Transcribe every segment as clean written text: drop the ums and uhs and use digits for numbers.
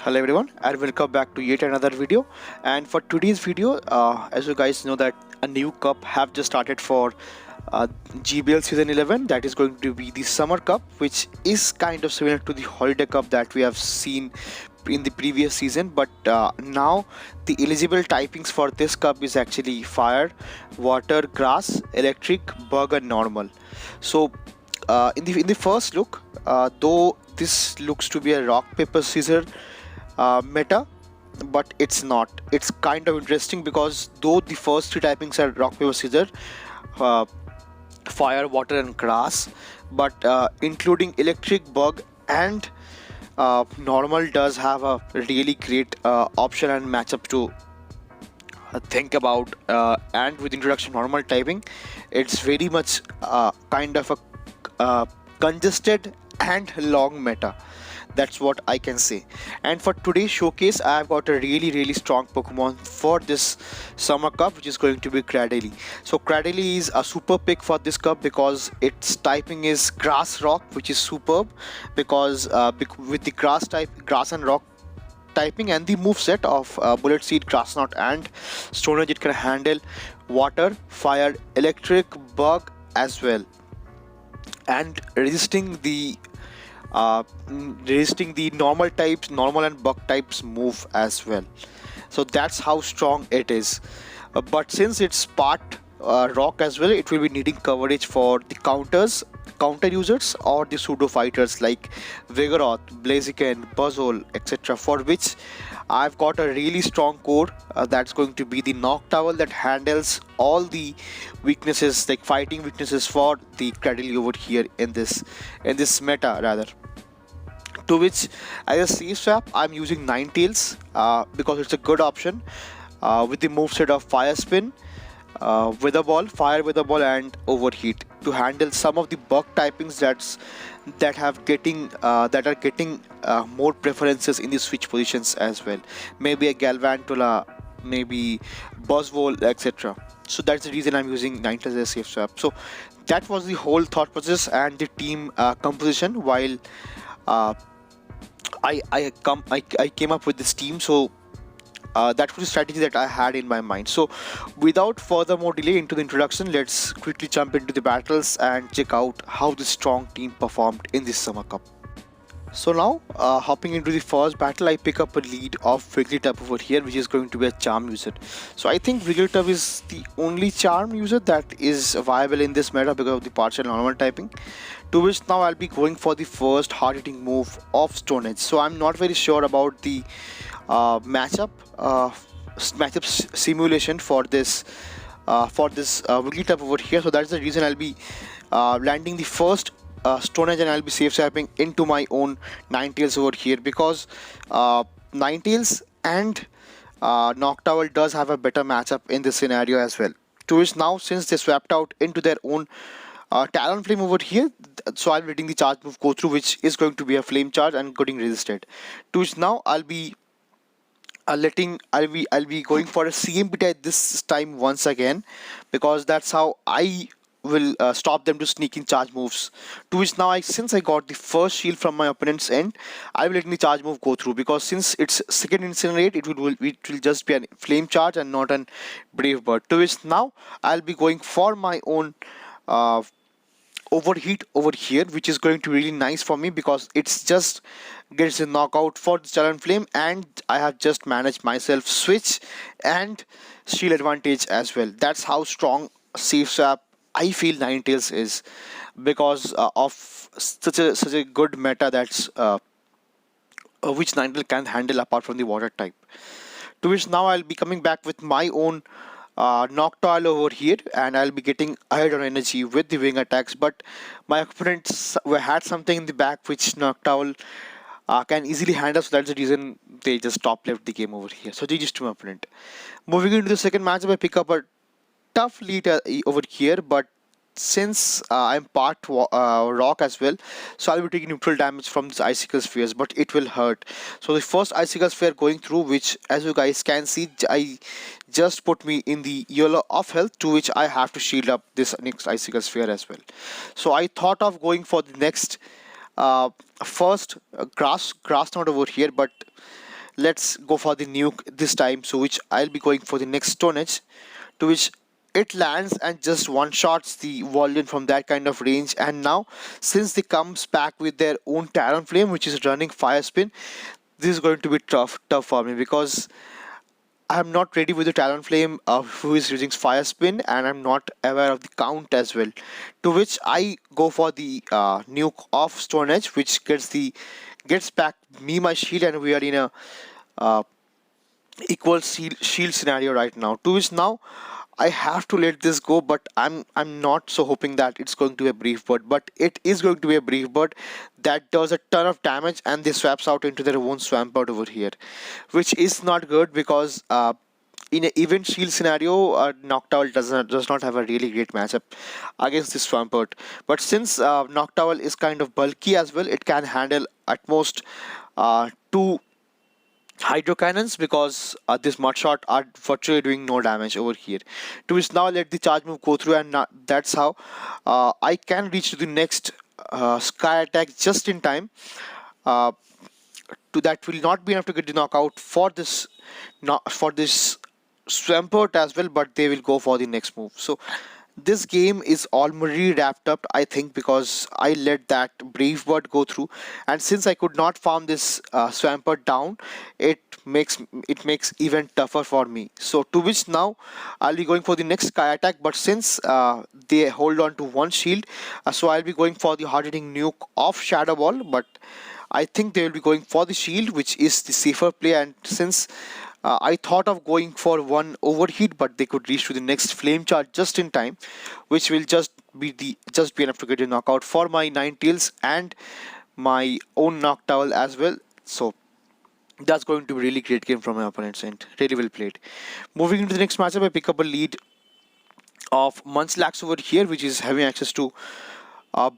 Hello everyone and welcome back to yet another video. And for today's video, as you guys know that a new cup have just started for GBL Season 11, that is going to be the Summer Cup, which is kind of similar to the Holiday Cup that we have seen in the previous season. But now the eligible typings for this cup is actually Fire, Water, Grass, Electric, Bug and Normal. So in the first look, though this looks to be a rock paper scissor meta, but it's not. It's kind of interesting because though the first three typings are rock paper scissors, uh, fire, water and grass, but including electric, bug and normal does have a really great option and matchup to think about, and with introduction of normal typing, it's very much kind of a congested and long meta. That's what I can say. And for today's showcase, I've got a really strong Pokemon for this Summer Cup, which is going to be Cradily. So Cradily is a super pick for this cup because its typing is Grass Rock, which is superb because with the grass type, grass and rock typing and the move set of Bullet Seed, Grass Knot and Stone Edge, it can handle water, fire, electric, bug as well, and resisting the normal types, normal and bug types move as well. So that's how strong it is. But since it's part rock as well, it will be needing coverage for the counter users or the pseudo fighters like Vigoroth, Blaziken, Buzzwole, etc., for which I've got a really strong core that's going to be the Noctowl that handles all the weaknesses, like fighting weaknesses for the Cradily over here in this meta rather. To which, as a safe swap, I'm using Ninetales because it's a good option with the moveset of Fire Spin, Wither Ball, Fire Wither Ball, and Overheat to handle some of the bug typings that are getting more preferences in the switch positions as well. Maybe a Galvantula, maybe Buzzwole, etc. So that's the reason I'm using Ninetales as a safe swap. So that was the whole thought process and the team composition while uh, I came up with this team. So that was the strategy that I had in my mind. So without further more delay into the introduction, let's quickly jump into the battles and check out how this strong team performed in this Summer Cup. So now, hopping into the first battle, I pick up a lead of Wigglytuff over here, which is going to be a charm user. So I think Wigglytuff is the only charm user that is viable in this meta because of the partial normal typing. To which now I'll be going for the first hard-hitting move of Stone Edge. So I'm not very sure about the matchup simulation for this Wigglytuff over here. So that's the reason I'll be landing the first Stone Edge and I'll be safe swapping into my own Ninetales over here because Ninetales and Noctowl does have a better matchup in this scenario as well. To which now, since they swapped out into their own Talonflame over here, so I'll be letting the charge move go through, which is going to be a flame charge and getting resisted. To which now I'll be I'll be going for a CMPT this time once again because that's how I will stop them to sneak in charge moves. To which now, since I got the first shield from my opponent's end, I will let the charge move go through because since it's second incinerate, it will just be a flame charge and not an brave bird. To which now I'll be going for my own overheat over here, which is going to be really nice for me because it's just gets a knockout for the Talon Flame, and I have just managed myself switch and shield advantage as well. That's how strong safe swap I feel Ninetales is because of such a good meta that's which Ninetales can handle apart from the water type. To which now I'll be coming back with my own Noctowl over here and I'll be getting ahead on energy with the wing attacks, but my opponents had something in the back which Noctowl can easily handle, so that's the reason they just top left the game over here. So GG's to my opponent. Moving into the second matchup, I pick up a tough lead over here, but since I'm part rock as well, so I'll be taking neutral damage from this icicle spheres, but it will hurt. So the first icicle sphere going through, which as you guys can see, I just put me in the yellow of health, to which I have to shield up this next icicle sphere as well. So I thought of going for the next first grass knot over here, but let's go for the nuke this time, so which I'll be going for the next Stone Edge, to which it lands and just one shots the Walrein from that kind of range. And now since they comes back with their own Talonflame which is running Fire Spin, this is going to be tough for me, because I'm not ready with the Talonflame who is using Fire Spin, and I'm not aware of the count as well. To which I go for the nuke of Stone Edge, which gets back me my shield, and we are in a uh, equal shield scenario right now. To which now I have to let this go, but I'm not so hoping that it's going to be a brief bird, but it is going to be a brief bird that does a ton of damage, and they swaps out into their own Swampert over here, which is not good, because in an event shield scenario, Noctowl does not have a really great matchup against this Swampert. But since Noctowl is kind of bulky as well, it can handle at most two hydro cannons, because this mud shot are virtually doing no damage over here. To which now let the charge move go through, and that's how I can reach to the next sky attack just in time. uh, to that will not be enough to get the knockout for this, not for this Swampert as well, but they will go for the next move. So this game is already wrapped up, I think, because I let that Brave Bird go through, and since I could not farm this Swampert down, it makes even tougher for me. So to which now I'll be going for the next Sky attack, but since they hold on to one shield, so I'll be going for the hard-hitting nuke of Shadow Ball, but I think they will be going for the shield, which is the safer play. And since I thought of going for one overheat, but they could reach to the next flame charge just in time, which will just be enough to get a knockout for my Ninetales and my own Noctowl as well. So that's going to be a really great game from my opponent's end. Really well played. Moving into the next matchup, I pick up a lead of Munchlax over here, which is having access to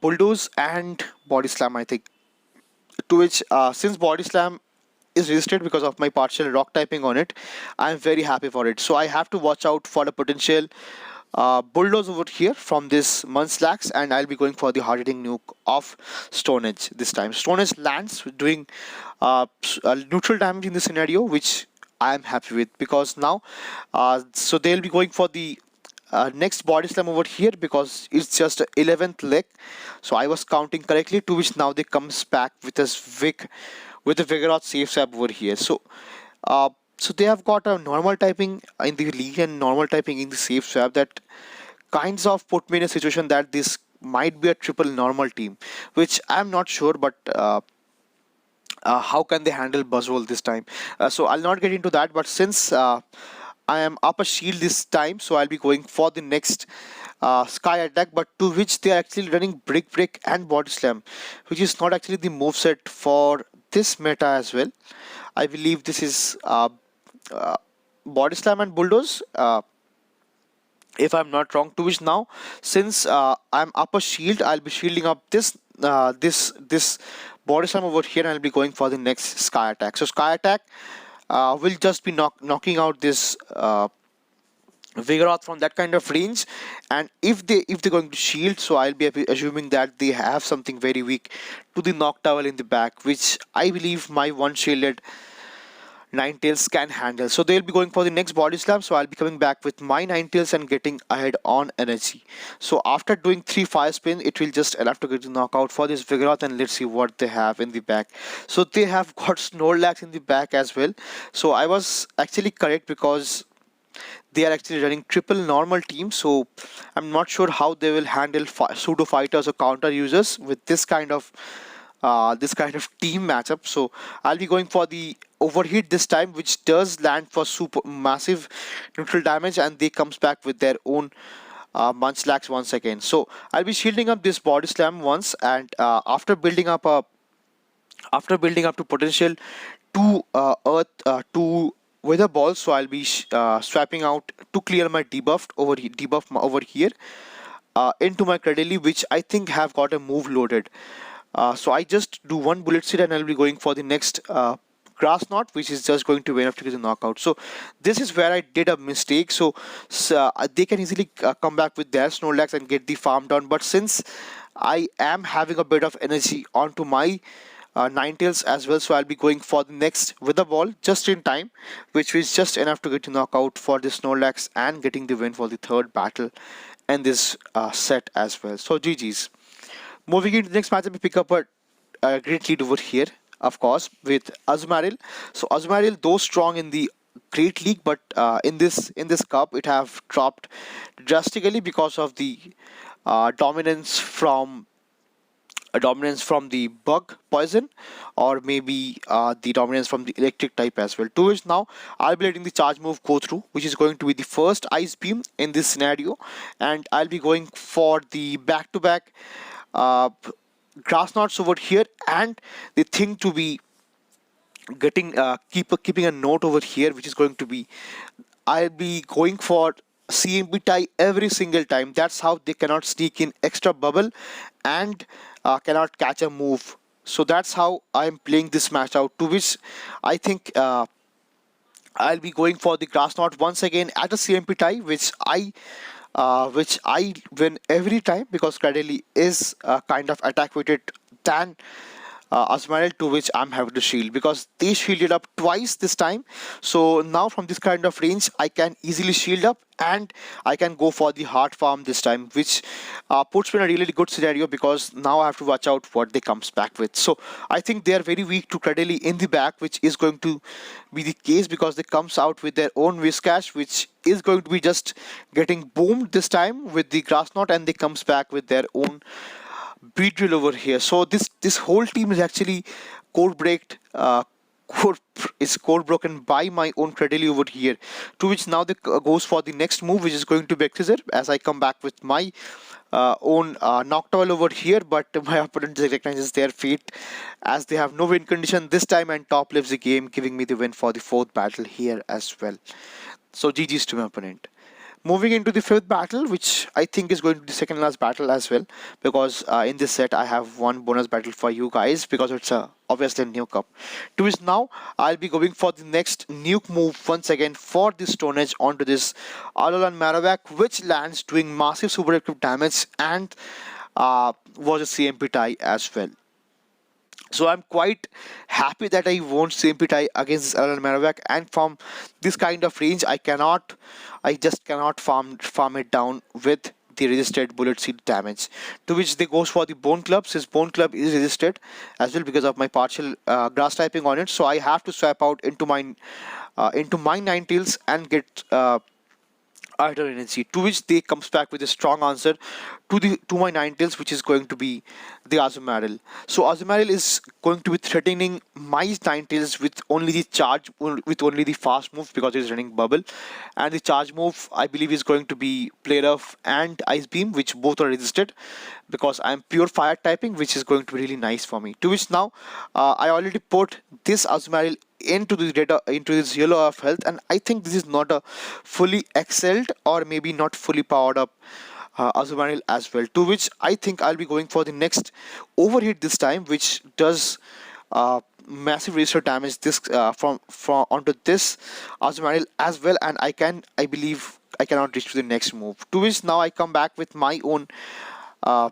Bulldoze and Body Slam, I think. To which, since Body Slam is resisted because of my partial rock typing on it, I am very happy for it. So I have to watch out for the potential bulldoze over here from this Munchlax, and I'll be going for the hard-hitting nuke of Stone Edge this time. Stone Edge lands doing neutral damage in this scenario, which I am happy with, because now so they'll be going for the next Body Slam over here, because it's just 11th leg, so I was counting correctly. To which now they comes back with a Vigoroth safe swap over here. So so they have got a normal typing in the league and normal typing in the safe swap that kinds of put me in a situation that this might be a triple normal team, which I'm not sure, but how can they handle Buzzwole this time? So I'll not get into that, but since I am up a shield this time, so I'll be going for the next Sky attack, but to which they are actually running Brick Break and Body Slam, which is not actually the moveset for this meta as well. I believe this is Body Slam and Bulldoze, if I'm not wrong. To which now, since I'm up a shield, I'll be shielding up this Body Slam over here, and I'll be going for the next Sky attack. So Sky attack will just be knocking out this Vigoroth from that kind of range, and if they're going to shield, so I'll be assuming that they have something very weak to the Noctowl in the back, which I believe my one shielded Ninetales can handle. So they'll be going for the next Body Slam, so I'll be coming back with my Ninetales and getting ahead on energy. So after doing 3 fire spin, it will just allow to get the knockout for this Vigoroth, and let's see what they have in the back. So they have got Snorlax in the back as well. So I was actually correct, because they are actually running triple normal team, so I'm not sure how they will handle pseudo fighters or counter users with this kind of team matchup. So I'll be going for the overheat this time, which does land for super massive neutral damage, and they comes back with their own Munchlax once again. So I'll be shielding up this Body Slam once, and after building up to potential 2 earth 2 weather balls, so I'll be swapping out to clear my debuff over here into my Cradily, which I think have got a move loaded. So I just do one bullet seed, and I'll be going for the next grass knot, which is just going to be enough to get the knockout. So this is where I did a mistake. So they can easily come back with their Snorlax and get the farm down, but since I am having a bit of energy onto my Ninetales as well. So I'll be going for the next with the ball just in time, which was just enough to get to knock out for this Snorlax and getting the win for the third battle and this set as well. So GG's. Moving into the next matchup, we pick up a great lead over here, of course, with Azumarill. So Azumarill, though strong in the Great League, but in this cup, it have dropped drastically because of the dominance from the bug poison, or maybe the dominance from the electric type as well. To which now I'll be letting the charge move go through, which is going to be the first ice beam in this scenario, and I'll be going for the back-to-back uh, grass knots over here, and the thing to be getting keeping a note over here, which is going to be I'll be going for CMP tie every single time. That's how they cannot sneak in extra bubble and cannot catch a move. So that's how I'm playing this match out. To which I think I'll be going for the grass knot once again at a CMP tie, which I win every time because Cradily is kind of attack weighted than Azumarill, to which I'm having to shield because they shielded up twice this time. So now from this kind of range, I can easily shield up and I can go for the hard farm this time, which puts me in a really good scenario because now I have to watch out what they comes back with. So I think they are very weak to Cradily in the back, which is going to be the case because they comes out with their own Whiscash, which is going to be just getting boomed this time with the grass knot, and they comes back with their own beat drill over here. So this whole team is actually code breaked. Code broken by my own Cradily over here. To which now they goes for the next move, which is going to be Exeter, as I come back with my own Noctowl over here, but my opponent recognizes their fate as they have no win condition this time and top lives the game, giving me the win for the fourth battle here as well. So GG's to my opponent. Moving into the fifth battle, which I think is going to be the second last battle as well, because in this set I have one bonus battle for you guys because it's obviously a new cup. To which now I'll be going for the next nuke move once again for this Stone Edge onto this Alolan Marowak, which lands doing massive super equipped damage and was a CMP tie as well. So I'm quite happy that I won't CMP tie against this Alolan Marowak, and from this kind of range I just cannot farm it down with the resisted bullet seed damage. To which they goes for the Bone Club. His Bone Club is resisted as well because of my partial grass typing on it, so I have to swap out into my Ninetales and get idle energy. To which they comes back with a strong answer to my Ninetales, which is going to be the Azumarill. So Azumarill is going to be threatening my Ninetales with only the charge, with only the fast move because it is running bubble, and the charge move I believe is going to be Play Rough and Ice Beam, which both are resisted because I'm pure fire typing, which is going to be really nice for me. To which now I already put this Azumarill into the data, into this yellow of health, and I think this is not a fully excelled or maybe not fully powered up Azumarill as well. To which I think I'll be going for the next overhit this time, which does massive resistor damage this from onto this Azumarill as well, and I believe I cannot reach to the next move. To which now I come back with my own uh,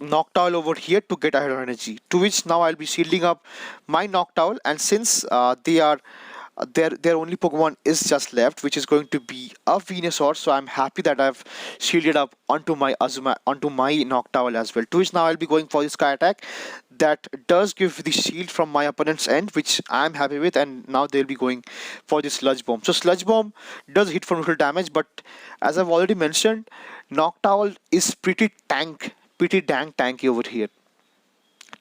Noctowl over here to get ahead of energy. To which now I'll be shielding up my Noctowl, and since their only Pokemon is just left, which is going to be a Venusaur, so I'm happy that I've shielded up onto my Noctowl as well. To which now I'll be going for the Sky Attack that does give the shield from my opponent's end, which I'm happy with, and now they'll be going for the Sludge Bomb. So Sludge Bomb does hit for neutral damage, but as I've already mentioned, Noctowl is pretty dang tanky over here.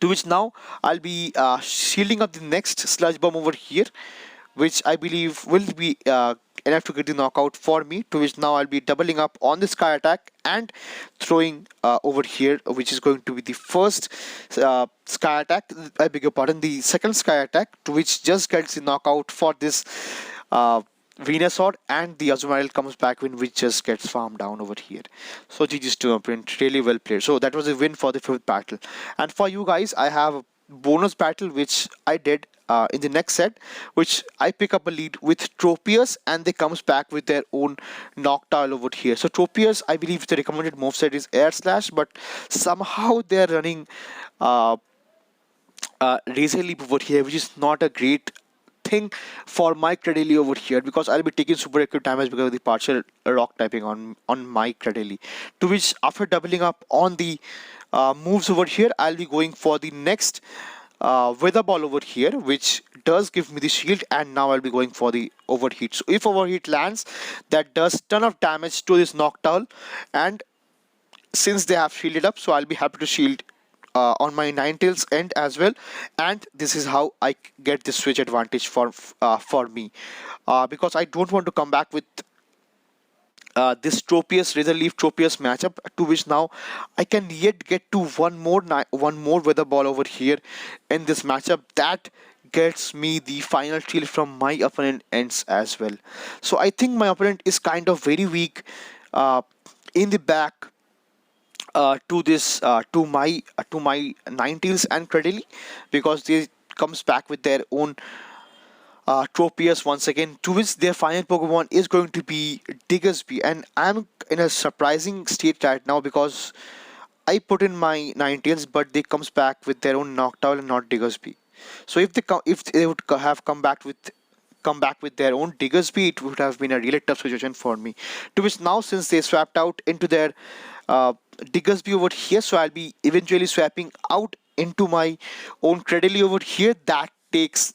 To which now I'll be shielding up the next Sludge Bomb over here, which I believe will be enough to get the knockout for me. To which now I'll be doubling up on the Sky Attack and throwing over here, which is going to be the first Sky Attack, I beg your pardon, the second Sky Attack, to which just gets the knockout for this Venusaur, and the Azumarill comes back when which just gets farmed down over here. So GG's to my opponent, really well played. So that was a win for the fifth battle. And for you guys, I have bonus battle which I did in the next set, which I pick up a lead with Tropius, and they comes back with their own Noctowl over here. So Tropius, I believe the recommended moveset is Air Slash, but somehow they're running uh, Razor Leap over here, which is not a great thing for my Cradily over here, because I'll be taking super acute damage because of the partial rock typing on my Cradily. To which, after doubling up on the moves over here, I'll be going for the next Weather Ball over here, which does give me the shield, and now I'll be going for the Overheat. So if Overheat lands, that does ton of damage to this Noctowl, and since they have shielded up, so I'll be happy to shield on my Ninetales end as well, and this is how I get this switch advantage for me, because I don't want to come back with this Tropius Razor Leaf Tropius matchup, to which now I can yet get to one more Weather Ball over here in this matchup that gets me the final shield from my opponent ends as well. So I think my opponent is kind of very weak in the back to my Ninetales and Cradily, because they comes back with their own Tropius once again, to which their final Pokemon is going to be Diggersby, and I'm in a surprising state right now because I put in my Ninetales, but they comes back with their own Noctowl and not Diggersby. So if they would have come back with their own Diggersby, it would have been a really tough situation for me. To which now, since they swapped out into their Diggersby over here, so I'll be eventually swapping out into my own Cradily over here. That takes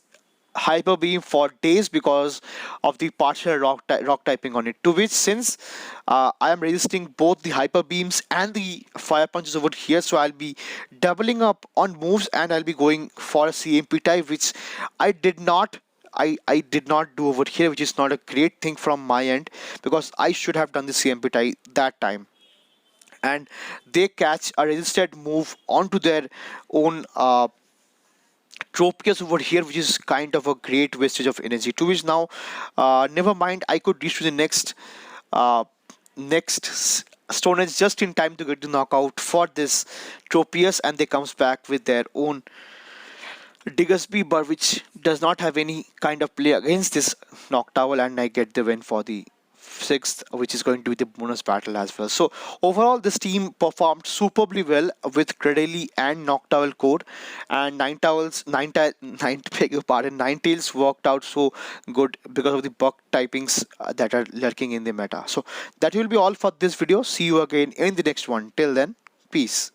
Hyper Beam for days because of the partial rock typing on it. To which, since I am resisting both the Hyper Beams and the Fire Punches over here, so I'll be doubling up on moves, and I'll be going for a CMP type, which I did not I did not do over here, which is not a great thing from my end, because I should have done the CMP type that time. And they catch a resisted move onto their own Tropius over here, which is kind of a great wastage of energy. To which now, never mind, I could reach to the uh, Stone Edge just in time to get the knockout for this Tropius, and they comes back with their own Diggersby, but which does not have any kind of play against this Noctowl, and I get the win for the sixth, which is going to be the bonus battle as well. So overall, this team performed superbly well with Cradily and Noctowl core, and beg your pardon, Ninetales worked out so good because of the bug typings that are lurking in the meta. So that will be all for this video. See you again in the next one. Till then, peace.